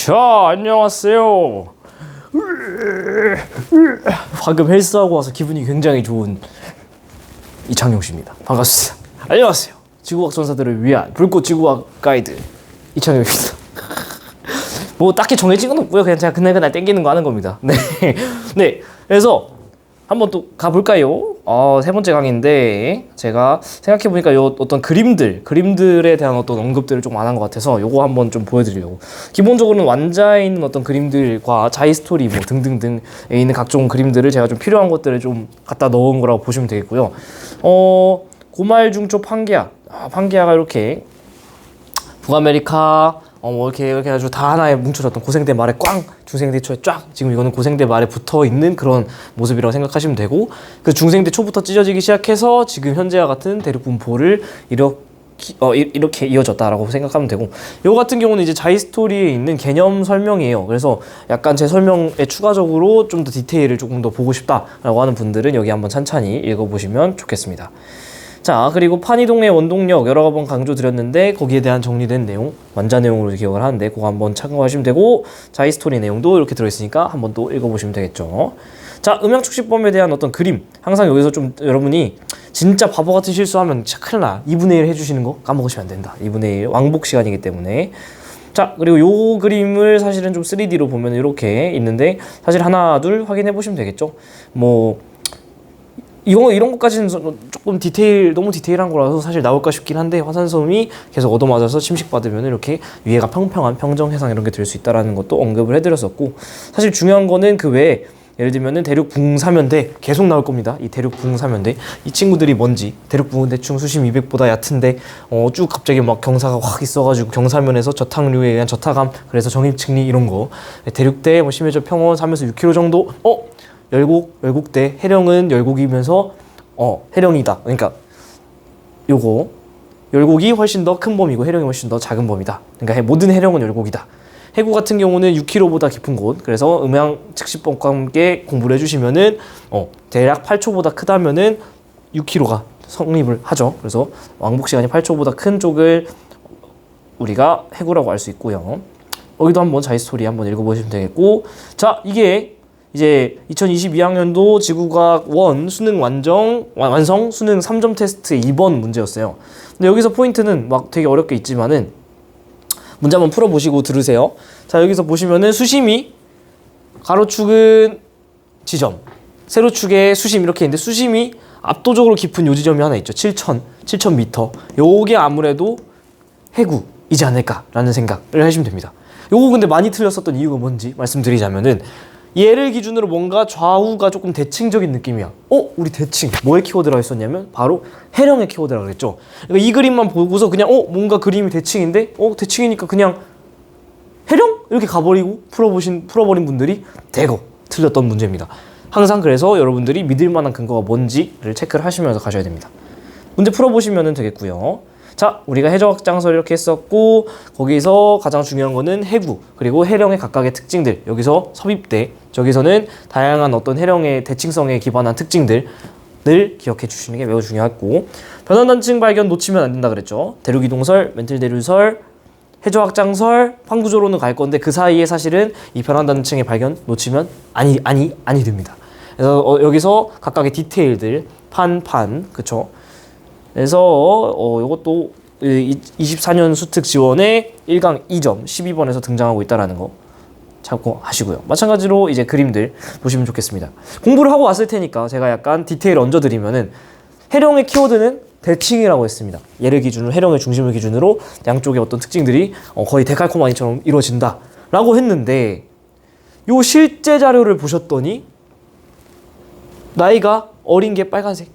자, 안녕하세요. 방금 헬스하고 와서 기분이 굉장히 좋은 이창용 씨입니다. 반갑습니다. 안녕하세요. 지구과학 전사들을 위한 불꽃 지구과학 가이드 이창용입니다. 뭐 딱히 정해진 건 없고요. 그냥 제가 그날 땡기는 거 하는 겁니다. 네, 네. 그래서 한번 또 가볼까요? 세 번째 강의인데 제가 생각해보니까 요 어떤 그림들에 대한 어떤 언급들을 좀 안 한 것 같아서 요거 한번 좀 보여드리려고. 기본적으로는 완자에 있는 어떤 그림들과 자이스토리 뭐 등등등에 있는 각종 그림들을 제가 좀 필요한 것들을 좀 갖다 넣은 거라고 보시면 되겠고요. 고말중초 판게아. 판게아가 이렇게 북아메리카 뭐 이렇게 해가지고 다 하나에 뭉쳐졌던 고생대 말에 꽝 중생대 초에 쫙 지금 이거는 고생대 말에 붙어 있는 그런 모습이라고 생각하시면 되고, 그 중생대 초부터 찢어지기 시작해서 지금 현재와 같은 대륙 분포를 이렇게 이어졌다라고 생각하면 되고, 요 같은 경우는 이제 자이스토리에 있는 개념 설명이에요. 그래서 약간 제 설명에 추가적으로 좀 더 디테일을 조금 더 보고 싶다라고 하는 분들은 여기 한번 찬찬히 읽어보시면 좋겠습니다. 자, 그리고 판이동의 원동력 여러 번 강조드렸는데 거기에 대한 정리된 내용 완자 내용으로 기억을 하는데 그거 한번 참고하시면 되고, 자이스토리 내용도 이렇게 들어있으니까 한번 또 읽어보시면 되겠죠. 자, 음양축식범에 대한 어떤 그림, 항상 여기서 좀 여러분이 진짜 바보 같은 실수하면 진짜 큰일 나. 2분의 1 해주시는 거 까먹으시면 안 된다. 2분의 1 왕복 시간이기 때문에. 자, 그리고 요 그림을 사실은 좀 3D로 보면 이렇게 있는데 사실 하나 둘 확인해 보시면 되겠죠. 뭐 이런 것까지는 조금 너무 디테일한 거라서 사실 나올까 싶긴 한데, 화산섬이 계속 얻어맞아서 침식받으면 이렇게 위에가 평평한 평정해상 이런 게 될 수 있다라는 것도 언급을 해드렸었고, 사실 중요한 거는 그 외에 예를 들면은 대륙 붕사면대 계속 나올 겁니다. 이 대륙 붕사면대 이 친구들이 뭔지, 대륙 붕은 대충 수심 200보다 얕은데 쭉 갑자기 막 경사가 확 있어가지고 경사면에서 저탕류에 의한 저타감, 그래서 정입측리 이런 거, 대륙대 뭐 심해저 평원 3에서 6km 정도. 열곡대 해령은 열곡이면서 해령이다. 그러니까 요거 열곡이 훨씬 더 큰 범위고 해령이 훨씬 더 작은 범위다. 그러니까 모든 해령은 열곡이다. 해구 같은 경우는 6km보다 깊은 곳. 그래서 음양측식범과 함께 공부를 해주시면은 대략 8초보다 크다면은 6km가 성립을 하죠. 그래서 왕복 시간이 8초보다 큰 쪽을 우리가 해구라고 알 수 있고요. 여기도 한번 자이스토리 한번 읽어보시면 되겠고, 자, 이게 이제 2022학년도 지구과학 1 수능 완성 수능 3점 테스트 2번 문제였어요. 근데 여기서 포인트는 막 되게 어렵게 있지만은 문제 한번 풀어보시고 들으세요. 자, 여기서 보시면은 수심이 가로축은 지점, 세로축에 수심 이렇게 있는데 수심이 압도적으로 깊은 요 지점이 하나 있죠. 7,000m. 요게 아무래도 해구이지 않을까라는 생각을 하시면 됩니다. 요거 근데 많이 틀렸었던 이유가 뭔지 말씀드리자면은, 얘를 기준으로 뭔가 좌우가 조금 대칭적인 느낌이야. 우리 대칭 뭐의 키워드라고 했었냐면 바로 해령의 키워드라고 그랬죠. 그러니까 이 그림만 보고서 그냥 뭔가 그림이 대칭인데 대칭이니까 그냥 해령? 이렇게 가버리고 풀어버린 분들이 대거 틀렸던 문제입니다. 항상 그래서 여러분들이 믿을 만한 근거가 뭔지를 체크를 하시면서 가셔야 됩니다. 문제 풀어보시면 되겠고요. 자, 우리가 해저확장설 이렇게 했었고, 거기서 가장 중요한 거는 해구 그리고 해령의 각각의 특징들, 여기서 섭입대, 저기서는 다양한 어떤 해령의 대칭성에 기반한 특징들을 기억해 주시는 게 매우 중요하고, 변환단층 발견 놓치면 안 된다 그랬죠. 대륙이동설, 멘틀대류설, 해저확장설, 황구조로는 갈 건데 그 사이에 사실은 이 변환단층의 발견 놓치면 아니 됩니다. 그래서 여기서 각각의 디테일들 그쵸. 그래서 이것도 24년 수특 지원에 1강 2점 12번에서 등장하고 있다라는 거 참고하시고요. 마찬가지로 이제 그림들 보시면 좋겠습니다. 공부를 하고 왔을 테니까 제가 약간 디테일 얹어드리면은, 해령의 키워드는 대칭이라고 했습니다. 얘를 기준으로, 해령의 중심을 기준으로 양쪽의 어떤 특징들이 거의 데칼코마니처럼 이루어진다 라고 했는데, 요 실제 자료를 보셨더니 나이가 어린 게 빨간색,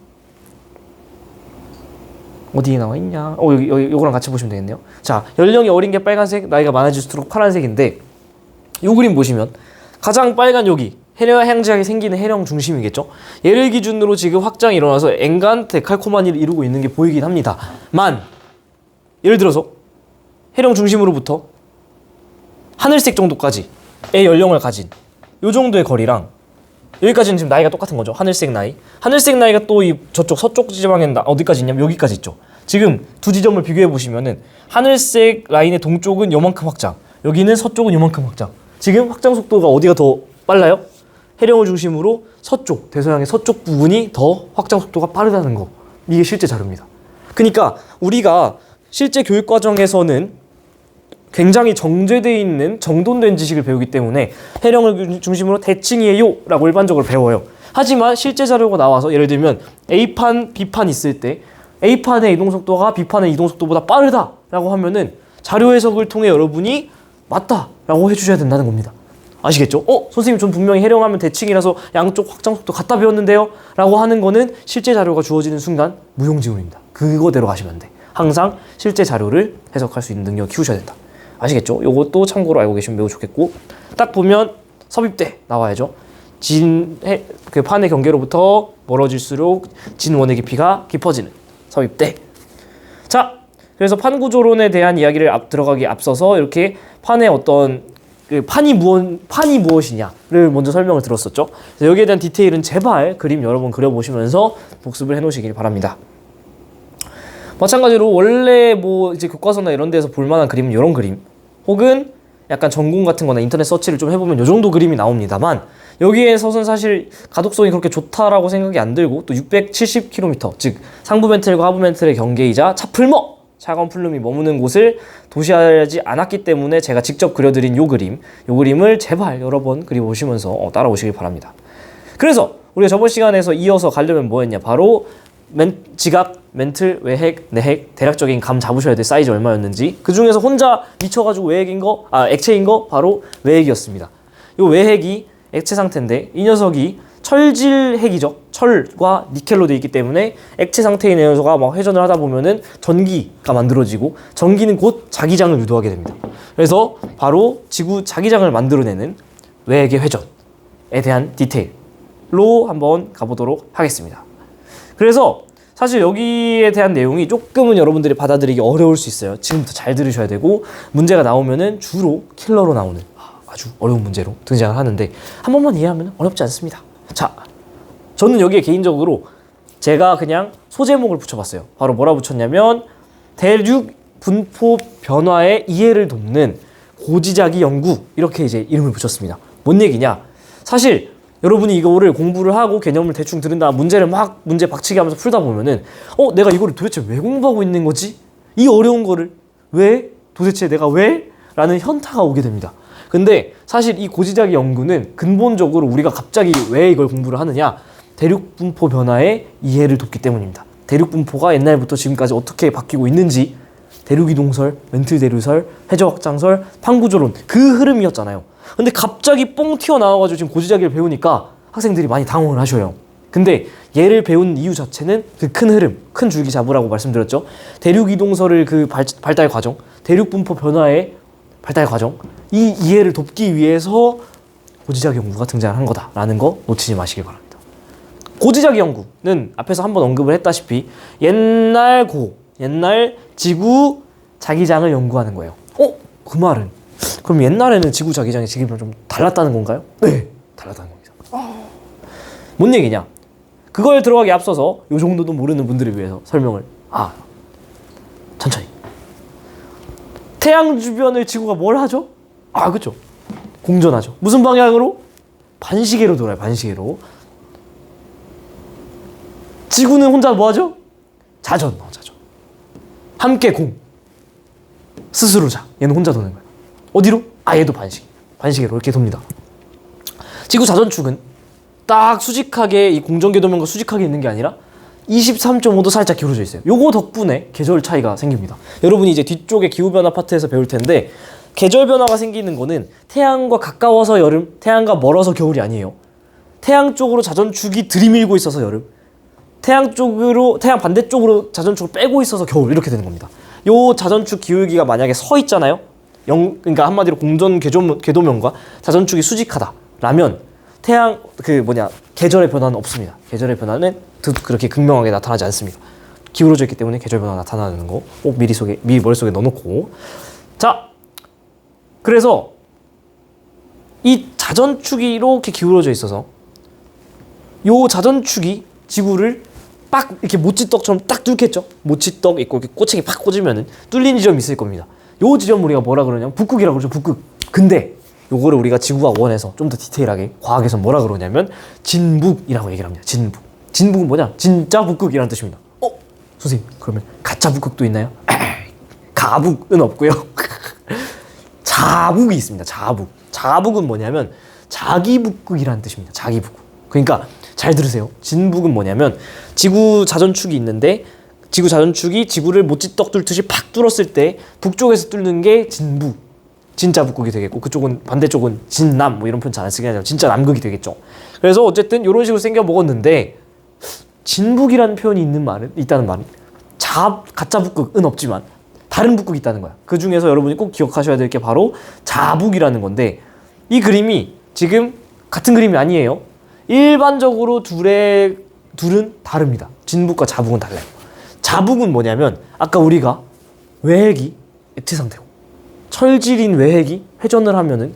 어디에 나와 있냐? 여기 요거랑 같이 보시면 되겠네요. 자, 연령이 어린 게 빨간색, 나이가 많아질수록 파란색인데, 요 그림 보시면 가장 빨간 여기 해량지하게 생기는 해령 중심이겠죠. 얘를 기준으로 지금 확장이 일어나서 엔간 데칼코마니를 이루고 있는 게 보이긴 합니다만, 예를 들어서 해령 중심으로부터 하늘색 정도까지의 연령을 가진 요 정도의 거리랑 여기까지는 지금 나이가 똑같은 거죠. 하늘색 나이가 또 이 저쪽 서쪽 지방에 어디까지 있냐면 여기까지 있죠. 지금 두 지점을 비교해 보시면은 하늘색 라인의 동쪽은 요만큼 확장, 여기는 서쪽은 요만큼 확장. 지금 확장 속도가 어디가 더 빨라요? 해령을 중심으로 서쪽, 대서양의 서쪽 부분이 더 확장 속도가 빠르다는 거. 이게 실제 자료입니다. 그러니까 우리가 실제 교육 과정에서는 굉장히 정제되어 있는 정돈된 지식을 배우기 때문에 해령을 중심으로 대칭이에요 라고 일반적으로 배워요. 하지만 실제 자료가 나와서 예를 들면 A판, B판 있을 때 A판의 이동속도가 B판의 이동속도보다 빠르다 라고 하면은 자료 해석을 통해 여러분이 맞다 라고 해주셔야 된다는 겁니다. 아시겠죠? 선생님 전 분명히 해령하면 대칭이라서 양쪽 확장속도 같다 배웠는데요 라고 하는 거는 실제 자료가 주어지는 순간 무용지물입니다. 그거대로 가시면 돼. 항상 실제 자료를 해석할 수 있는 능력을 키우셔야 된다. 아시겠죠? 요것도 참고로 알고 계시면 매우 좋겠고, 딱 보면 섭입대 나와야죠. 그 판의 경계로부터 멀어질수록 진원의 깊이가 깊어지는 섭입대. 자, 그래서 판구조론에 대한 이야기를 들어가기 앞서서 이렇게 판의 어떤 판이 무엇이냐를 먼저 설명을 들었었죠. 여기에 대한 디테일은 제발 그림 여러 번 그려보시면서 복습을 해놓으시길 바랍니다. 마찬가지로 원래 뭐 이제 교과서나 이런 데서 볼만한 그림은 이런 그림, 혹은 약간 전공 같은 거나 인터넷 서치를 좀 해보면 이 정도 그림이 나옵니다만, 여기에서는 사실 가독성이 그렇게 좋다라고 생각이 안 들고, 또 670km, 즉 상부 멘틀과 하부 멘틀의 경계이자 차풀머, 차가운 풀름이 머무는 곳을 도시하지 않았기 때문에 제가 직접 그려드린 요 그림을 제발 여러 번 그려보시면서 따라오시길 바랍니다. 그래서 우리가 저번 시간에서 이어서 가려면 뭐였냐, 바로 지각, 멘틀, 외핵, 내핵, 대략적인 감 잡으셔야 될 사이즈 얼마였는지, 그 중에서 혼자 미쳐가지고 액체인 거 바로 외핵이었습니다. 이 외핵이 액체 상태인데 이 녀석이 철질핵이죠. 철과 니켈로 되어 있기 때문에 액체 상태의 녀석과 막 회전을 하다 보면은 전기가 만들어지고, 전기는 곧 자기장을 유도하게 됩니다. 그래서 바로 지구 자기장을 만들어내는 외핵의 회전에 대한 디테일로 한번 가보도록 하겠습니다. 그래서 사실 여기에 대한 내용이 조금은 여러분들이 받아들이기 어려울 수 있어요. 지금부터 잘 들으셔야 되고, 문제가 나오면은 주로 킬러로 나오는 아주 어려운 문제로 등장을 하는데, 한 번만 이해하면 어렵지 않습니다. 자, 저는 여기에 개인적으로 제가 그냥 소제목을 붙여봤어요. 바로 뭐라 붙였냐면, 대륙 분포 변화의 이해를 돕는 고지자기 연구, 이렇게 이제 이름을 붙였습니다. 뭔 얘기냐? 사실 여러분이 이거를 공부를 하고 개념을 대충 들은 다음 문제 박치기 하면서 풀다 보면은 내가 이거를 도대체 왜 공부하고 있는 거지? 이 어려운 거를 왜? 도대체 내가 왜? 라는 현타가 오게 됩니다. 근데 사실 이 고지자기 연구는 근본적으로 우리가 갑자기 왜 이걸 공부를 하느냐? 대륙 분포 변화의 이해를 돕기 때문입니다. 대륙 분포가 옛날부터 지금까지 어떻게 바뀌고 있는지, 대륙 이동설, 멘틀 대류설, 해저 확장설, 판구조론, 그 흐름이었잖아요. 근데 갑자기 뽕 튀어나와가지고 지금 고지자기를 배우니까 학생들이 많이 당황을 하셔요. 근데 얘를 배운 이유 자체는 그 큰 흐름, 큰 줄기 잡으라고 말씀드렸죠. 대륙 이동설을 그 발달 과정, 대륙 분포 변화의 발달 과정, 이 이해를 돕기 위해서 고지자기 연구가 등장한 거다라는 거 놓치지 마시길 바랍니다. 고지자기 연구는 앞에서 한번 언급을 했다시피 옛날 지구 자기장을 연구하는 거예요. 그 말은 그럼 옛날에는 지구 자기장이 지금이랑 좀 달랐다는 건가요? 네, 달랐다는 겁니다. 뭔 얘기냐? 그걸 들어가기 앞서서 요 정도도 모르는 분들을 위해서 설명을 천천히. 태양 주변을 지구가 뭘 하죠? 그쵸. 공전하죠. 무슨 방향으로? 반시계로 돌아요. 반시계로. 지구는 혼자 뭐 하죠? 자전. 함께 스스로 자. 얘는 혼자 도는 거예요. 어디로? 얘도 반시계로 이렇게 돕니다. 지구 자전축은 딱 수직하게, 이 공전궤도면과 수직하게 있는 게 아니라 23.5도 살짝 기울어져 있어요. 요거 덕분에 계절 차이가 생깁니다. 여러분이 이제 뒤쪽에 기후변화 파트에서 배울 텐데, 계절 변화가 생기는 거는 태양과 가까워서 여름, 태양과 멀어서 겨울이 아니에요. 태양 쪽으로 자전축이 들이밀고 있어서 여름, 태양 반대쪽으로 자전축을 빼고 있어서 겨울, 이렇게 되는 겁니다. 요 자전축 기울기가 만약에 서 있잖아요. 그러니까 한마디로 공전 궤도면과 자전축이 수직하다라면 계절의 변화는 없습니다. 계절의 변화는 그렇게 극명하게 나타나지 않습니다. 기울어져 있기 때문에 계절 변화가 나타나는 거 꼭 미리 머릿속에 넣어놓고. 자, 그래서 이 자전축이 이렇게 기울어져 있어서 요 자전축이 지구를 빡 이렇게 모찌떡처럼 딱 뚫겠죠. 모찌떡 있고 이렇게 꼬챙이 팍 꽂으면은 뚫린 지점이 있을 겁니다. 요 지점 우리가 뭐라 그러냐면 북극이라고 그러죠. 북극. 근데 요거를 우리가 지구과학 원에서 좀 더 디테일하게 과학에서 뭐라 그러냐면 진북이라고 얘기를 합니다. 진북. 진북은 뭐냐? 진짜 북극이라는 뜻입니다. 선생님, 그러면 가짜 북극도 있나요? 가북은 없고요. 자북이 있습니다. 자북. 자북은 뭐냐면 자기 북극이라는 뜻입니다. 자기 북극. 그러니까 잘 들으세요. 진북은 뭐냐면 지구 자전축이 있는데 지구 자전축이 지구를 모찌떡 뚫듯이 팍 뚫었을 때 북쪽에서 뚫는 게 진북. 진짜 북극이 되겠고 그쪽은 반대쪽은 진남 뭐 이런 표현 잘 안 쓰긴 하지만 진짜 남극이 되겠죠. 그래서 어쨌든 이런 식으로 생겨 먹었는데 진북이라는 표현이 있다는 말은 가짜 북극은 없지만 다른 북극이 있다는 거야. 그 중에서 여러분이 꼭 기억하셔야 될 게 바로 자북이라는 건데 이 지금 같은 그림이 아니에요. 일반적으로 둘은 다릅니다. 진북과 자북은 달라요. 자북은 뭐냐면 아까 우리가 외핵이 액체 상태고 철질인 외핵이 회전을 하면은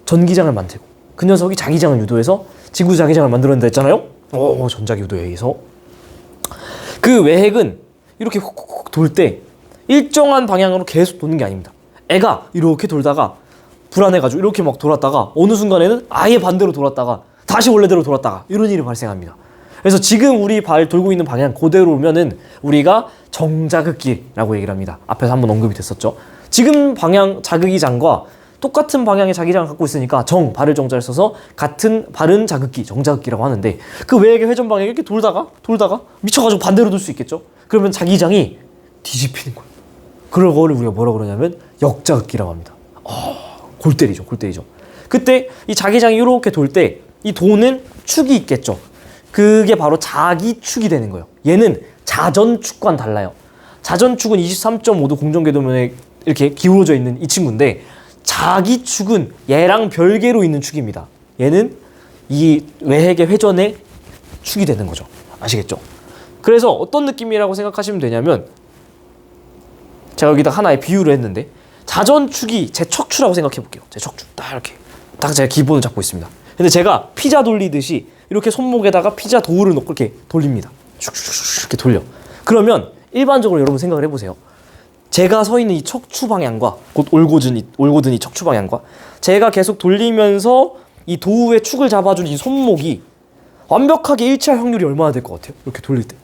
전기장을 만들고 그 녀석이 자기장을 유도해서 지구 자기장을 만들어낸다 했잖아요. 전자기 유도에 의해서 그 외핵은 이렇게 훅훅 돌 때 일정한 방향으로 계속 도는 게 아닙니다. 애가 이렇게 돌다가 불안해가지고 이렇게 막 돌았다가 어느 순간에는 아예 반대로 돌았다가 다시 원래대로 돌았다가 이런 일이 발생합니다. 그래서 지금 우리 발 돌고 있는 방향 그대로면은 우리가 정자극기라고 얘기를 합니다. 앞에서 한번 언급이 됐었죠. 지금 방향 자극이장과 똑같은 방향의 자기장을 갖고 있으니까 발을 정자를 써서 같은 발은 자극기, 정자극기라고 하는데 그 외액의 회전 방향이 이렇게 돌다가 미쳐가지고 반대로 돌 수 있겠죠? 그러면 자기장이 뒤집히는 거예요. 그걸 우리가 뭐라 그러냐면 역자극기라고 합니다. 골 때리죠. 그때 이 자기장이 이렇게 돌 때 이 도는 축이 있겠죠. 그게 바로 자기축이 되는 거예요. 얘는 자전축과는 달라요. 자전축은 23.5도 공전궤도면에 이렇게 기울어져 있는 이 친구인데 자기축은 얘랑 별개로 있는 축입니다. 얘는 이 외핵의 회전의 축이 되는 거죠. 아시겠죠? 그래서 어떤 느낌이라고 생각하시면 되냐면 제가 여기다 하나의 비유를 했는데 자전축이 제 척추라고 생각해 볼게요. 제 척추 딱 이렇게 딱 제가 기본을 잡고 있습니다. 근데 제가 피자 돌리듯이 이렇게 손목에다가 피자 도우를 놓고 이렇게 돌립니다. 슉슉슉 이렇게 돌려. 그러면 일반적으로 여러분 생각을 해보세요. 제가 서 있는 이 척추 방향과 곧 올고든 이 척추 방향과 제가 계속 돌리면서 이 도우의 축을 잡아준 이 손목이 완벽하게 일치할 확률이 얼마나 될 것 같아요? 이렇게 돌릴 때.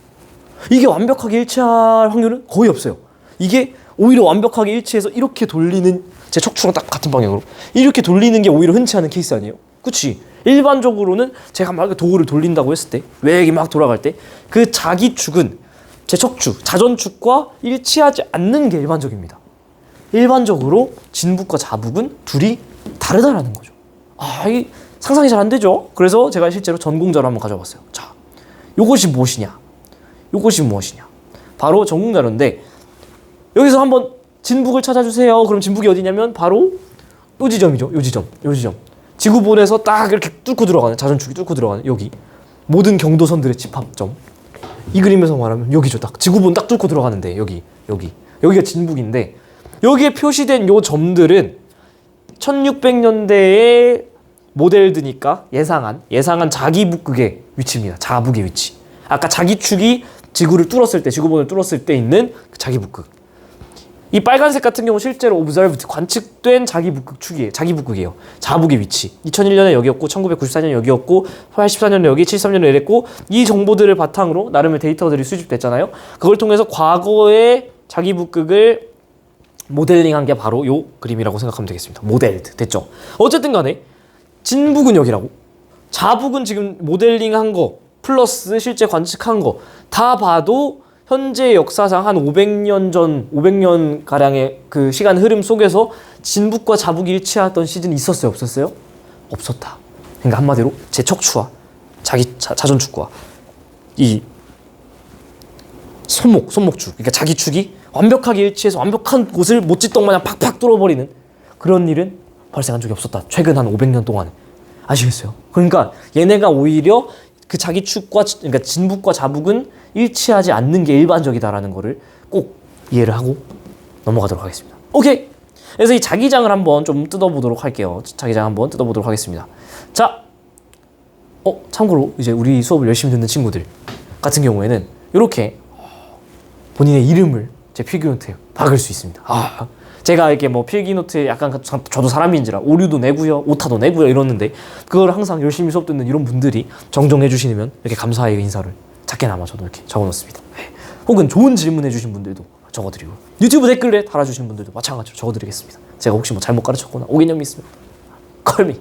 이게 완벽하게 일치할 확률은 거의 없어요. 이게 오히려 완벽하게 일치해서 이렇게 돌리는 제 척추랑 딱 같은 방향으로 이렇게 돌리는 게 오히려 흔치 않은 케이스 아니에요? 그치? 일반적으로는 제가 막 도우를 돌린다고 했을 때 외액이 막 돌아갈 때 그 자기축은 제 척추, 자전축과 일치하지 않는 게 일반적입니다. 일반적으로 진북과 자북은 둘이 다르다라는 거죠. 이 상상이 잘 안 되죠? 그래서 제가 실제로 전공자로 한번 가져봤어요. 자, 요것이 무엇이냐? 바로 전공자료인데 여기서 한번 진북을 찾아주세요. 그럼 진북이 어디냐면 바로 요 지점이죠. 요 지점. 지구본에서 딱 이렇게 뚫고 들어가는 자전축이 뚫고 들어가는 여기 모든 경도선들의 집합점. 이 그림에서 말하면 여기죠. 딱 지구본 딱 뚫고 들어가는데 여기가 진북인데 여기에 표시된 요 점들은 1600년대에 모델드니까 예상한 자기 북극의 위치입니다. 자북의 위치. 아까 자기축이 지구를 뚫었을 때 지구본을 뚫었을 때 있는 그 자기 북극. 이 빨간색 같은 경우 실제로 observed, 관측된 자기 북극이에요. 자북의 위치. 2001년에 여기였고, 1994년 여기였고, 84년 여기, 73년에 이랬고, 이 정보들을 바탕으로 나름의 데이터들이 수집됐잖아요. 그걸 통해서 과거의 자기 북극을 모델링한 게 바로 요 그림이라고 생각하면 되겠습니다. 모델드 됐죠? 어쨌든 간에 진북은 여기라고, 자북은 지금 모델링한 거 플러스 실제 관측한 거 다 봐도 현재 역사상 한 500년 가량의 그 시간 흐름 속에서 진북과 자북이 일치했던 시즌이 있었어요, 없었어요? 없었다. 그러니까 한마디로 제 척추와 자전축과 이 손목축, 그러니까 자기 축이 완벽하게 일치해서 완벽한 곳을 모찌떡 마냥 팍팍 뚫어버리는 그런 일은 발생한 적이 없었다. 최근 한 500년 동안에. 아시겠어요? 그러니까 얘네가 오히려 그 자기 축과, 그러니까 진북과 자북은 일치하지 않는 게 일반적이다라는 거를 꼭 이해를 하고 넘어가도록 하겠습니다. 오케이! 그래서 이 자기장을 한번 좀 뜯어보도록 할게요. 자기장 한번 뜯어보도록 하겠습니다. 자, 참고로 이제 우리 수업을 열심히 듣는 친구들 같은 경우에는 이렇게 본인의 이름을 제 필기노트에 박을 수 있습니다. 제가 이렇게 뭐 필기노트에 약간 저도 사람인지라 오류도 내고요, 오타도 내고요 이러는데 그걸 항상 열심히 수업 듣는 이런 분들이 정정해 주시면 이렇게 감사의 인사를 작게나마 저도 이렇게 적어놓습니다. 네. 혹은 좋은 질문해 주신 분들도 적어드리고 유튜브 댓글에 달아주신 분들도 마찬가지로 적어드리겠습니다. 제가 혹시 뭐 잘못 가르쳤거나 오개념이 있으면 컬미.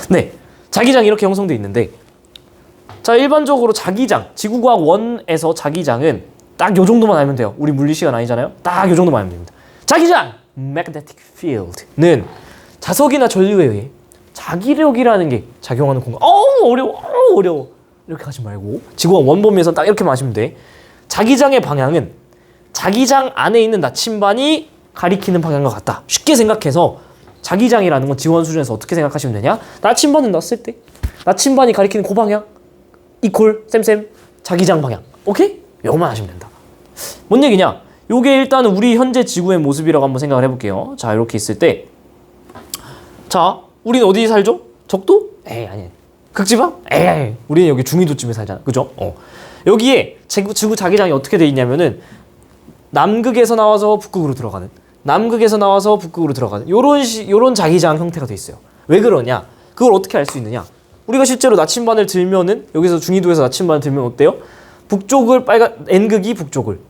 네, 자기장 이렇게 형성돼 있는데 자 일반적으로 자기장 지구과학 1에서 자기장은 딱 요 정도만 알면 돼요. 우리 물리 시간 아니잖아요. 딱 요 정도만 알면 됩니다. 자기장 magnetic field는 자석이나 전류에 의해 자기력이라는 게 작용하는 공간. 어려워 이렇게 하지 말고 지구과학 1 범위에서 딱 이렇게만 하시면 돼. 자기장의 방향은 자기장 안에 있는 나침반이 가리키는 방향과 같다. 쉽게 생각해서 자기장이라는 건 지원 수준에서 어떻게 생각하시면 되냐? 나침반을 놨을 때 나침반이 가리키는 그 방향 이퀄 쌤 자기장 방향. 오케이? 이거만 하시면 된다. 뭔 얘기냐? 요게 일단은 우리 현재 지구의 모습이라고 한번 생각을 해볼게요. 자 이렇게 있을 때 자 우리는 어디 살죠? 적도? 에이 아니 극지방? 에이 우리는 여기 중위도쯤에 살잖아. 그죠? 여기에 지구 자기장이 어떻게 돼 있냐면은 남극에서 나와서 북극으로 들어가는 남극에서 나와서 북극으로 들어가는 요런 자기장 형태가 돼 있어요. 왜 그러냐? 그걸 어떻게 알 수 있느냐? 우리가 실제로 나침반을 들면은 여기서 중위도에서 나침반을 들면 어때요? 북쪽을 N극이 북쪽을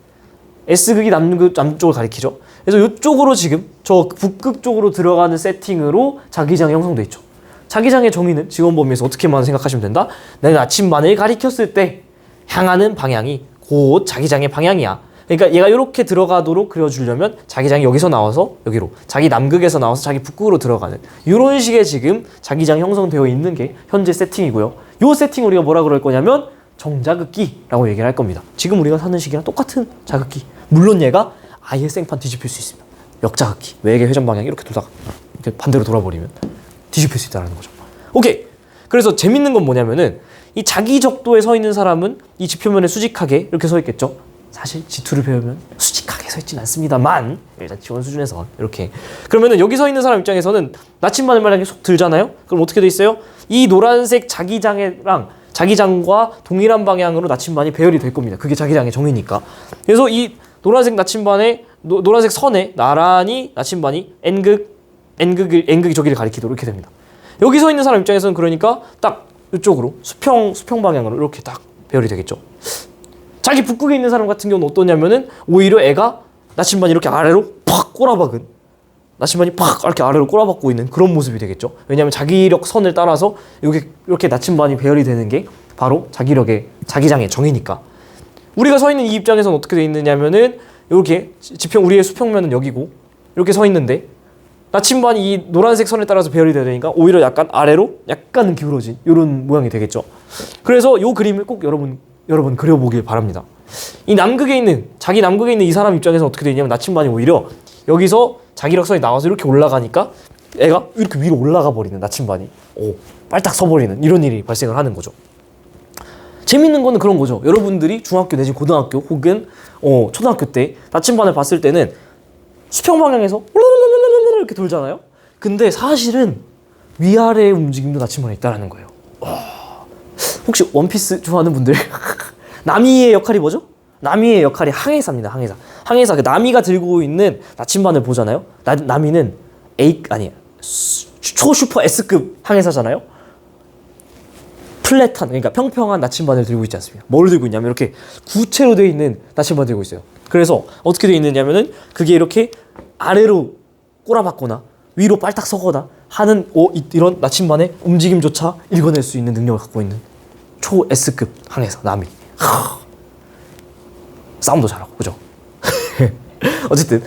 S극이 남쪽을 가리키죠. 그래서 이쪽으로 지금 저 북극 쪽으로 들어가는 세팅으로 자기장이 형성돼 있죠. 자기장의 정의는 지원 범위에서 어떻게만 생각하시면 된다? 내 나침반을 가리켰을 때 향하는 방향이 곧 자기장의 방향이야. 그러니까 얘가 이렇게 들어가도록 그려주려면 자기장이 여기서 나와서 여기로 자기 남극에서 나와서 자기 북극으로 들어가는 이런 식의 지금 자기장이 형성되어 있는 게 현재 세팅이고요. 이 세팅을 우리가 뭐라 그럴 거냐면 정자극기라고 얘기를 할 겁니다. 지금 우리가 사는 시기랑 똑같은 자극기. 물론 얘가 아예 생판 뒤집힐 수 있습니다. 역자극기. 외계 회전 방향이 이렇게 돌다가 이렇게 반대로 돌아버리면 뒤집힐 수 있다는 거죠. 오케이. 그래서 재밌는 건 뭐냐면은 이 자기 적도에 서 있는 사람은 이 지표면에 수직하게 이렇게 서 있겠죠. 사실 지투를 배우면 수직하게 서 있진 않습니다만 일단 지원 수준에서 이렇게 그러면은 여기 서 있는 사람 입장에서는 나침반을 만약에 속 들잖아요. 그럼 어떻게 돼 있어요? 이 노란색 자기장과 동일한 방향으로 나침반이 배열이 될 겁니다. 그게 자기장의 정의니까. 그래서 이 노란색 나침반에 노란색 선에 나란히 나침반이 N극이 저기를 가리키도록 이렇게 됩니다. 여기 서 있는 사람 입장에서는 그러니까 딱 이쪽으로 수평 방향으로 이렇게 딱 배열이 되겠죠. 자기 북극에 있는 사람 같은 경우는 어떠냐면은 오히려 애가 나침반이 이렇게 아래로 팍 꼬라박은 나침반이 팍 이렇게 아래로 꼬라박고 있는 그런 모습이 되겠죠. 왜냐하면 자기력 선을 따라서 이렇게 나침반이 배열이 되는 게 바로 자기장의 정의니까. 우리가 서 있는 이 입장에서는 어떻게 돼 있느냐면은 이렇게 우리의 수평면은 여기고 이렇게 서 있는데 나침반이 이 노란색 선에 따라서 배열이 되야 되니까 오히려 약간 아래로 약간은 기울어진 이런 모양이 되겠죠. 그래서 이 그림을 꼭 여러분 그려보길 바랍니다. 이 자기 남극에 있는 이 사람 입장에서 어떻게 되냐면 나침반이 오히려 여기서 자기력선이 나와서 이렇게 올라가니까 애가 이렇게 위로 올라가 버리는 나침반이 빨딱 서버리는 이런 일이 발생을 하는 거죠. 재밌는 거는 그런 거죠. 여러분들이 중학교 내지 고등학교 혹은 초등학교 때 나침반을 봤을 때는 수평 방향에서 이렇게 돌잖아요. 근데 사실은 위아래의 움직임도 나침반에 있다는 거예요. 혹시 원피스 좋아하는 분들 나미의 역할이 뭐죠? 나미의 역할이 항해사입니다. 항해사. 그 나미가 들고 있는 나침반을 보잖아요. 나미는 초슈퍼 S급 항해사잖아요. 플랫한 그러니까 평평한 나침반을 들고 있지 않습니까? 뭘 들고 있냐면 이렇게 구체로 되어 있는 나침반을 들고 있어요. 그래서 어떻게 되어 있느냐면은 그게 이렇게 아래로 꼬라박거나 위로 빨딱 서거나 하는 이런 나침반의 움직임조차 읽어낼 수 있는 능력을 갖고 있는 초 S급 항해사 나미. 싸움도 잘하고 그죠? 어쨌든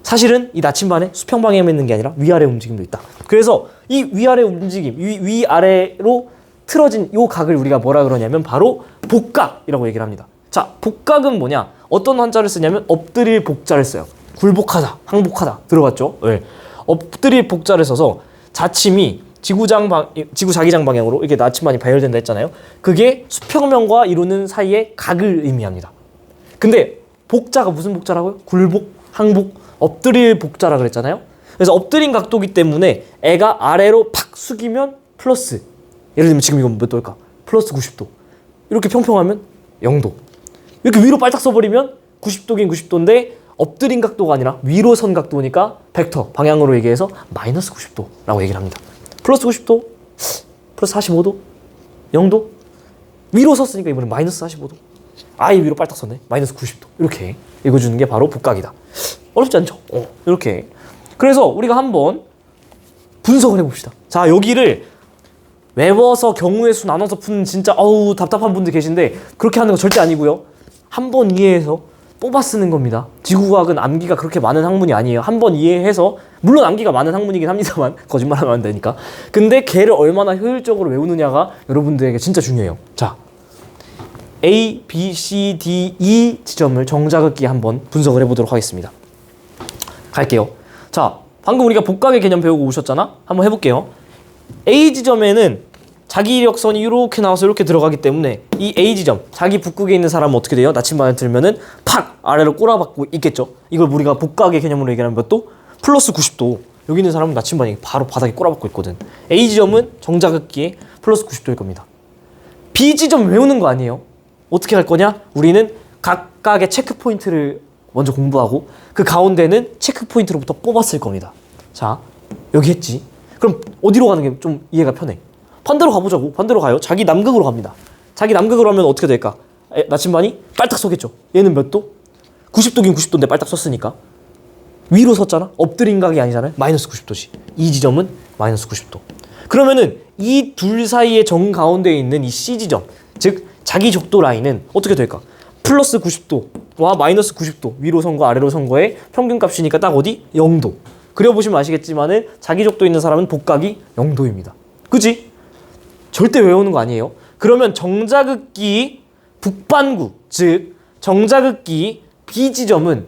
사실은 이 나침반에 수평 방향에 있는 게 아니라 위아래 움직임도 있다. 그래서 이 위아래 움직임, 위아래로 틀어진 이 각을 우리가 뭐라 그러냐면 바로 복각이라고 얘기를 합니다. 자, 복각은 뭐냐? 어떤 한자를 쓰냐면 엎드릴 복자를 써요. 굴복하다, 항복하다 들어봤죠? 네. 엎드릴 복자를 써서 자침이 지구 자기장 방향으로 이렇게 나침반이 배열된다 했잖아요. 그게 수평면과 이루는 사이의 각을 의미합니다. 근데 복자가 무슨 복자라고요? 굴복, 항복, 엎드릴 복자라 그랬잖아요. 그래서 엎드린 각도기 때문에 애가 아래로 팍 숙이면 플러스, 예를 들면 지금 이건 몇 도일까? 플러스 90도. 이렇게 평평하면 0도. 이렇게 위로 빨딱 써버리면 90도긴 90도인데 엎드린 각도가 아니라 위로 선 각도니까 벡터 방향으로 얘기해서 마이너스 90도라고 얘기를 합니다. 플러스 90도, 플러스 45도, 0도. 위로 섰으니까 이번엔 마이너스 45도. 아예 위로 빨딱 섰네. 마이너스 90도. 이렇게 읽어주는 게 바로 복각이다. 어렵지 않죠? 이렇게. 그래서 우리가 한번 분석을 해봅시다. 자, 여기를 외워서 경우의 수 나눠서 푸는 진짜 답답한 분들 계신데 그렇게 하는 거 절대 아니고요. 한번 이해해서 뽑아 쓰는 겁니다. 지구과학은 암기가 그렇게 많은 학문이 아니에요. 한번 이해해서, 물론 암기가 많은 학문이긴 합니다만 거짓말하면 안 되니까. 근데 걔를 얼마나 효율적으로 외우느냐가 여러분들에게 진짜 중요해요. 자, A, B, C, D, E 지점을 정자긋기 한번 분석을 해보도록 하겠습니다. 갈게요. 자, 방금 우리가 복각의 개념 배우고 오셨잖아? 한번 해볼게요. A 지점에는 자기 이력선이 이렇게 나와서 이렇게 들어가기 때문에 이 A 지점, 자기 북극에 있는 사람은 어떻게 돼요? 나침반을 들면은 팍! 아래로 꼬라박고 있겠죠? 이걸 우리가 복각의 개념으로 얘기하면 몇 도? 플러스 90도. 여기 있는 사람은 나침반이 바로 바닥에 꼬라박고 있거든. A 지점은 정자긋기에 플러스 90도일 겁니다. B 지점 외우는 거 아니에요? 어떻게 할 거냐? 우리는 각각의 체크 포인트를 먼저 공부하고 그 가운데는 체크 포인트로부터 뽑았을 겁니다. 자, 여기 했지. 그럼 어디로 가는 게 좀 이해가 편해? 반대로 가보자고. 반대로 가요. 자기 남극으로 갑니다. 자기 남극으로 하면 어떻게 될까? 나침반이 빨딱 서겠죠. 얘는 몇 도? 90도긴 90도인데 빨딱 섰으니까. 위로 섰잖아. 엎드린 각이 아니잖아요. 마이너스 90도지. 이 지점은 마이너스 90도. 그러면은 이 둘 사이의 정 가운데에 있는 이 C 지점, 즉 자기 적도 라인은 어떻게 될까? 플러스 90도와 마이너스 90도, 위로 선 거 아래로 선 거의 평균값이니까 딱 어디? 0도. 그려보시면 아시겠지만은 자기 적도 있는 사람은 복각이 0도입니다. 그치? 절대 외우는 거 아니에요. 그러면 정자긋기 북반구, 즉 정자긋기 B 지점은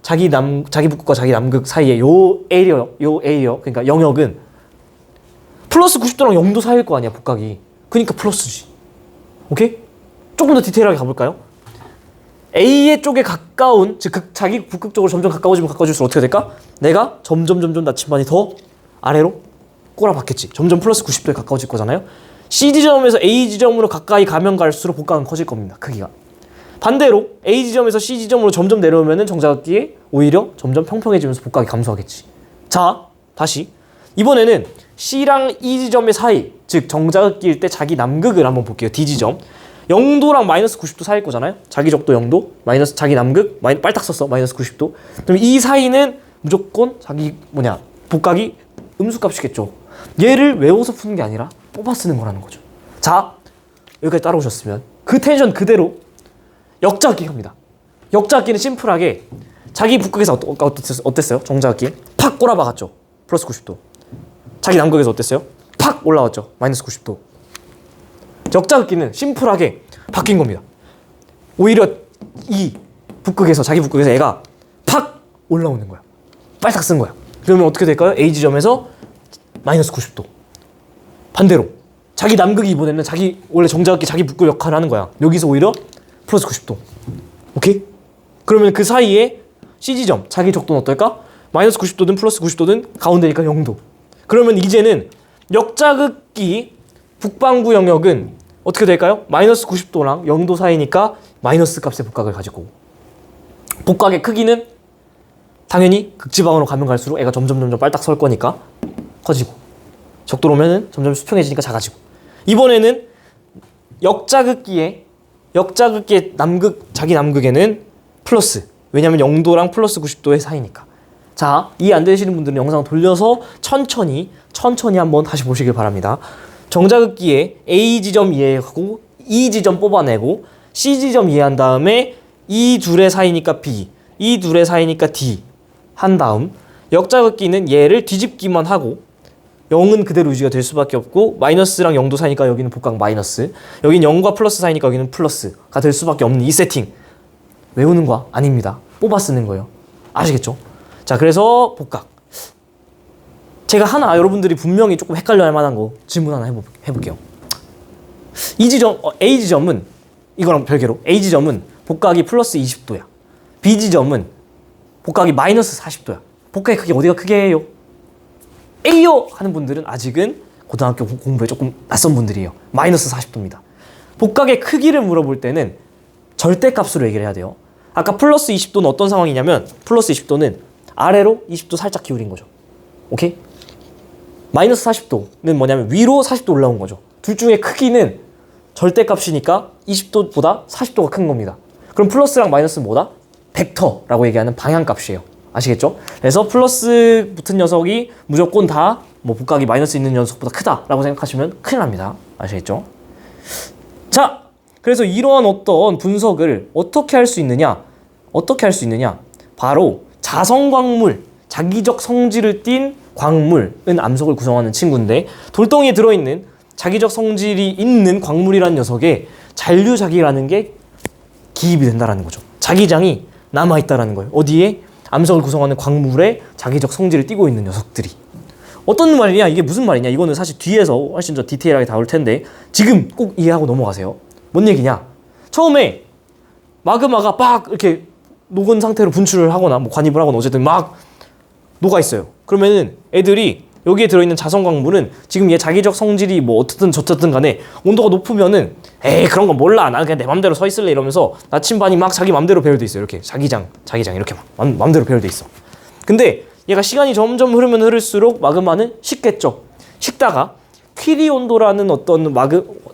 자기 북극과 자기 남극 사이의 요 에리어, 그러니까 영역은 플러스 90도랑 0도 사이일 거 아니야, 복각이. 그러니까 플러스지. 오케이? 조금 더 디테일하게 가볼까요? A의 쪽에 가까운, 즉 자기 북극 쪽으로 점점 가까워지면 가까워질수록 어떻게 될까? 내가 점점 나침반이 더 아래로 꼬라박겠지. 점점 플러스 90도에 가까워질 거잖아요. C 지점에서 A 지점으로 가까이 가면 갈수록 복각은 커질 겁니다. 크기가. 반대로 A 지점에서 C 지점으로 점점 내려오면은 정자긋기에 오히려 점점 평평해지면서 복각이 감소하겠지. 자, 다시 이번에는 C랑 E 지점의 사이, 즉 정자긋기일 때 자기 남극을 한번 볼게요. D 지점. 0도랑 마이너스 90도 사이일 거잖아요. 자기 적도 0도, 마이너스 자기 남극, 빨딱 썼어. 마이너스 90도. 그럼 이 사이는 무조건 자기 복각이 음수값이겠죠. 얘를 외워서 푸는 게 아니라 뽑아 쓰는 거라는 거죠. 자, 여기까지 따라오셨으면 그 텐션 그대로 역자긋기 합니다. 역자긋기는 심플하게 자기 북극에서 어땠어요? 정자긋기 팍 꼬라박았죠. 플러스 90도. 자기 남극에서 어땠어요? 팍 올라왔죠. 마이너스 90도. 역자긋기는 심플하게 바뀐 겁니다. 오히려 이 북극에서, 자기 북극에서 애가 팍 올라오는 거야. 빨딱 쓴 거야. 그러면 어떻게 될까요? A 지점에서 마이너스 90도. 반대로 자기 남극이 이번에는 자기 원래 정자긋기 자기 북극 역할을 하는 거야. 여기서 오히려 플러스 90도. 오케이? 그러면 그 사이에 C 지점 자기 적도는 어떨까? 마이너스 90도든 플러스 90도든 가운데니까 0도. 그러면 이제는 역자긋기 북반구 영역은 어떻게 될까요? 마이너스 90도랑 0도 사이니까 마이너스 값의 복각을 가지고, 복각의 크기는 당연히 극지방으로 가면 갈수록 애가 점점 빨딱 설 거니까 커지고, 적도로 오면은 점점 수평해지니까 작아지고. 이번에는 역자긋기의 남극, 자기 남극에는 플러스. 왜냐면 0도랑 플러스 90도의 사이니까. 자, 이해 안 되시는 분들은 영상 돌려서 천천히 한번 다시 보시길 바랍니다. 정자긋기에 A 지점 이해하고 E 지점 뽑아내고 C 지점 이해한 다음에 이 둘의 사이니까 B, 이 둘의 사이니까 D 한 다음 역자긋기는 얘를 뒤집기만 하고 0은 그대로 유지가 될 수밖에 없고 마이너스랑 0도 사이니까 여기는 복각 마이너스, 여기는 0과 플러스 사이니까 여기는 플러스가 될 수밖에 없는 이 세팅. 외우는 거 아닙니다. 뽑아 쓰는 거예요. 아시겠죠? 자, 그래서 복각. 제가 하나 여러분들이 분명히 조금 헷갈려 할 만한 거 질문 하나 해볼게요. 이 지점, A 지점은 이거랑 별개로 A 지점은 복각이 플러스 20도야. B 지점은 복각이 마이너스 40도야. 복각의 크기 어디가 크게 해요? A요! 하는 분들은 아직은 고등학교 공부에 조금 낯선 분들이에요. 마이너스 40도입니다. 복각의 크기를 물어볼 때는 절대값으로 얘기를 해야 돼요. 아까 플러스 20도는 어떤 상황이냐면 플러스 20도는 아래로 20도 살짝 기울인 거죠. 오케이? 마이너스 40도는 뭐냐면 위로 40도 올라온 거죠. 둘 중에 크기는 절대값이니까 20도보다 40도가 큰 겁니다. 그럼 플러스랑 마이너스는 뭐다? 벡터라고 얘기하는 방향값이에요. 아시겠죠? 그래서 플러스 붙은 녀석이 무조건 다 뭐 복각이 마이너스 있는 녀석보다 크다라고 생각하시면 큰일 납니다. 아시겠죠? 자, 그래서 이러한 어떤 분석을 어떻게 할 수 있느냐? 어떻게 할 수 있느냐? 바로 자성광물, 자기적 성질을 띤 광물은 암석을 구성하는 친구인데 돌덩이에 들어있는 자기적 성질이 있는 광물이라는 녀석에 잔류자기라는 게 기입이 된다는 거죠. 자기장이 남아있다는 거예요. 어디에? 암석을 구성하는 광물에 자기적 성질을 띠고 있는 녀석들이. 어떤 말이냐? 이게 무슨 말이냐? 이거는 사실 뒤에서 훨씬 더 디테일하게 다룰 텐데 지금 꼭 이해하고 넘어가세요. 뭔 얘기냐? 처음에 마그마가 막 이렇게 녹은 상태로 분출을 하거나 뭐 관입을 하거나 어쨌든 막 녹아 있어요. 그러면은 애들이 여기에 들어있는 자성광물은 지금 얘 자기적 성질이 뭐 어떻든 저쨌든 간에 온도가 높으면은 에이 그런 건 몰라 나는 그냥 내 맘대로 서 있을래 이러면서 나침반이 막 자기 맘대로 배열돼 있어요. 이렇게 자기장 이렇게 막 맘대로 배열돼 있어. 근데 얘가 시간이 점점 흐르면 흐를수록 마그마는 식겠죠. 식다가 퀴리 온도라는 어떤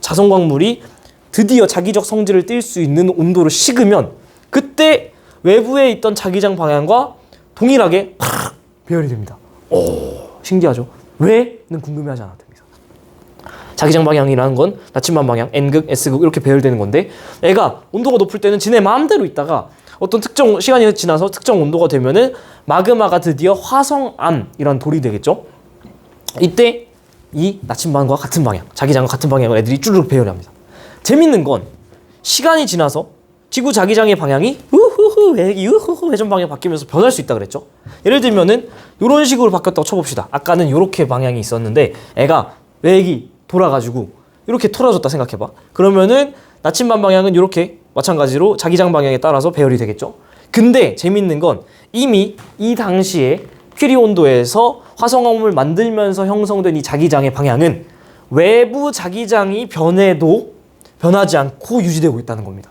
자성광물이 드디어 자기적 성질을 띌 수 있는 온도로 식으면 그때 외부에 있던 자기장 방향과 동일하게 팍 배열이 됩니다. 오, 신기하죠? 왜는 궁금해하지 않아도 됩니다. 자기장 방향이라는 건 나침반 방향, N극, S극 이렇게 배열되는 건데 애가 온도가 높을 때는 지네 마음대로 있다가 어떤 특정 시간이 지나서 특정 온도가 되면은 마그마가 드디어 화성암이라는 돌이 되겠죠? 이때 이 나침반과 같은 방향, 자기장과 같은 방향을 애들이 쭈르륵 배열합니다. 재밌는 건 시간이 지나서 지구 자기장의 방향이 회전 방향 바뀌면서 변할 수 있다 그랬죠? 예를 들면은 이런 식으로 바뀌었다고 쳐봅시다. 아까는 이렇게 방향이 있었는데 애가 외액이 돌아가지고 이렇게 틀어졌다 생각해봐. 그러면은 나침반 방향은 이렇게 마찬가지로 자기장 방향에 따라서 배열이 되겠죠? 근데 재밌는 건 이미 이 당시에 퀴리 온도에서 화성암을 만들면서 형성된 이 자기장의 방향은 외부 자기장이 변해도 변하지 않고 유지되고 있다는 겁니다.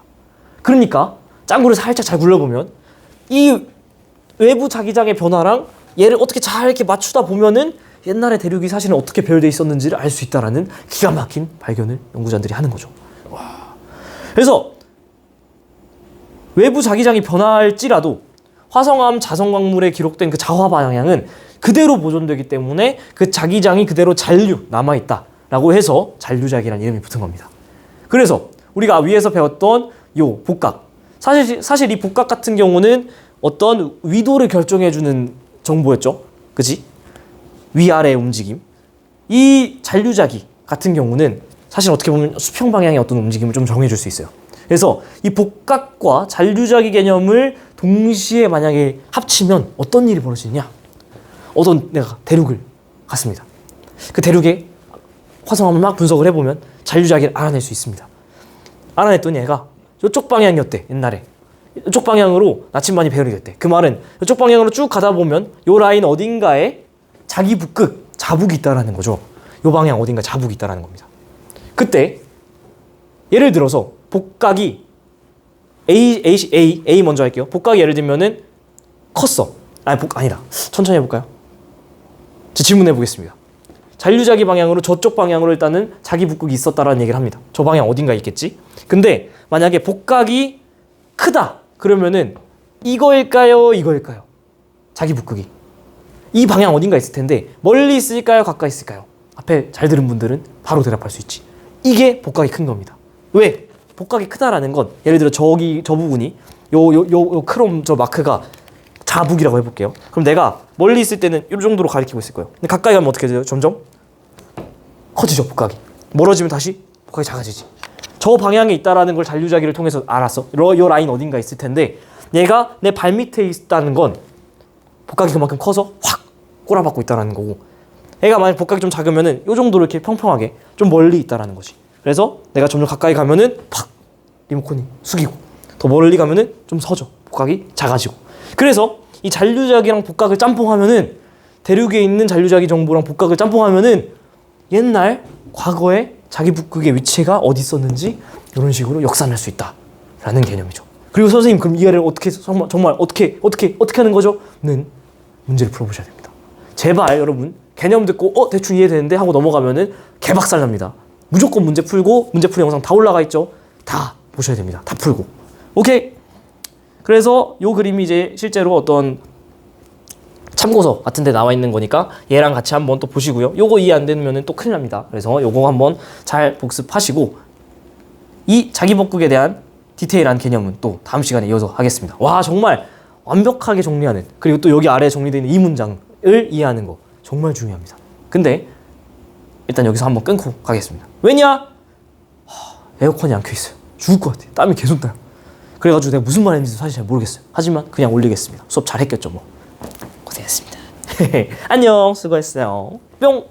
그러니까 짱구를 살짝 잘 굴려보면 이 외부 자기장의 변화랑 얘를 어떻게 잘 이렇게 맞추다 보면은 옛날의 대륙이 사실은 어떻게 배열되어 있었는지를 알 수 있다라는 기가 막힌 발견을 연구자들이 하는 거죠. 와. 그래서 외부 자기장이 변할지라도 화성암 자성광물에 기록된 그 자화 방향은 그대로 보존되기 때문에 그 자기장이 그대로 잔류 남아있다라고 해서 잔류자기라는 이름이 붙은 겁니다. 그래서 우리가 위에서 배웠던 요 복각, 사실 이 복각 같은 경우는 어떤 위도를 결정해주는 정보였죠. 그치? 위아래의 움직임. 이 잔류자기 같은 경우는 사실 어떻게 보면 수평 방향의 어떤 움직임을 좀 정해줄 수 있어요. 그래서 이 복각과 잔류자기 개념을 동시에 만약에 합치면 어떤 일이 벌어지느냐? 어떤 내가 대륙을 갔습니다. 그 대륙에 화성암을 막 분석을 해보면 잔류자기를 알아낼 수 있습니다. 알아냈더니 얘가 이쪽 방향이었대. 옛날에 이쪽 방향으로 나침반이 배열이 됐대. 그 말은 이쪽 방향으로 쭉 가다 보면 요 라인 어딘가에 자기 북극, 자북이 있다라는 거죠. 요 방향 어딘가 자북이 있다라는 겁니다. 그때 예를 들어서 복각이 A 먼저 할게요. 복각이 예를 들면은 컸어. 아니다. 천천히 해볼까요? 제 질문해 보겠습니다. 잔류자기 방향으로 저쪽 방향으로 일단은 자기 북극이 있었다라는 얘기를 합니다. 저 방향 어딘가 있겠지? 근데 만약에 복각이 크다 그러면은 이거일까요? 이거일까요? 자기 북극이 이 방향 어딘가 있을 텐데 멀리 있을까요? 가까이 있을까요? 앞에 잘 들은 분들은 바로 대답할 수 있지. 이게 복각이 큰 겁니다. 왜? 복각이 크다라는 건 예를 들어 저 부분이 요 크롬 저 마크가 자북이라고 해볼게요. 그럼 내가 멀리 있을 때는 이 정도로 가리키고 있을 거예요. 근데 가까이 가면 어떻게 돼요? 점점 커지죠, 복각이. 멀어지면 다시 복각이 작아지지. 저 방향에 있다라는 걸 잔류자기를 통해서 알았어. 요 라인 어딘가 있을 텐데 얘가 내 발밑에 있다는 건 복각이 그만큼 커서 확 꼬라박고 있다라는 거고, 애가 만약 복각이 좀 작으면은 요 정도로 이렇게 평평하게 좀 멀리 있다라는 거지. 그래서 내가 점점 가까이 가면은 팍 리모컨이 숙이고, 더 멀리 가면은 좀 서져. 복각이 작아지고. 그래서 이 잔류자기랑 복각을 짬뽕하면은, 대륙에 있는 잔류자기 정보랑 복각을 짬뽕하면은 옛날 과거에 자기 북극의 위치가 어디 있었는지 이런 식으로 역산할 수 있다라는 개념이죠. 그리고 선생님 그럼 이해를 어떻게 정말 어떻게 하는 거죠? 는 문제를 풀어보셔야 됩니다. 제발 여러분 개념 듣고 대충 이해되는데 하고 넘어가면은 개박살 납니다. 무조건 문제 풀고 문제 풀이 영상 다 올라가 있죠. 다 보셔야 됩니다. 다 풀고. 오케이. 그래서 요 그림이 이제 실제로 어떤 참고서 같은 데 나와 있는 거니까 얘랑 같이 한번 또 보시고요. 요거 이해 안 되면은 또 큰일 납니다. 그래서 요거 한번 잘 복습하시고 이 자기복극에 대한 디테일한 개념은 또 다음 시간에 이어서 하겠습니다. 와 정말 완벽하게 정리하는, 그리고 또 여기 아래에 정리되어 있는 이 문장을 이해하는 거 정말 중요합니다. 근데 일단 여기서 한번 끊고 가겠습니다. 왜냐? 에어컨이 안 켜있어요. 죽을 것 같아요. 땀이 계속 나요. 그래가지고 내가 무슨 말 했는지 사실 잘 모르겠어요. 하지만 그냥 올리겠습니다. 수업 잘 했겠죠 뭐. 고생했습니다. 안녕, 수고했어요. 뿅.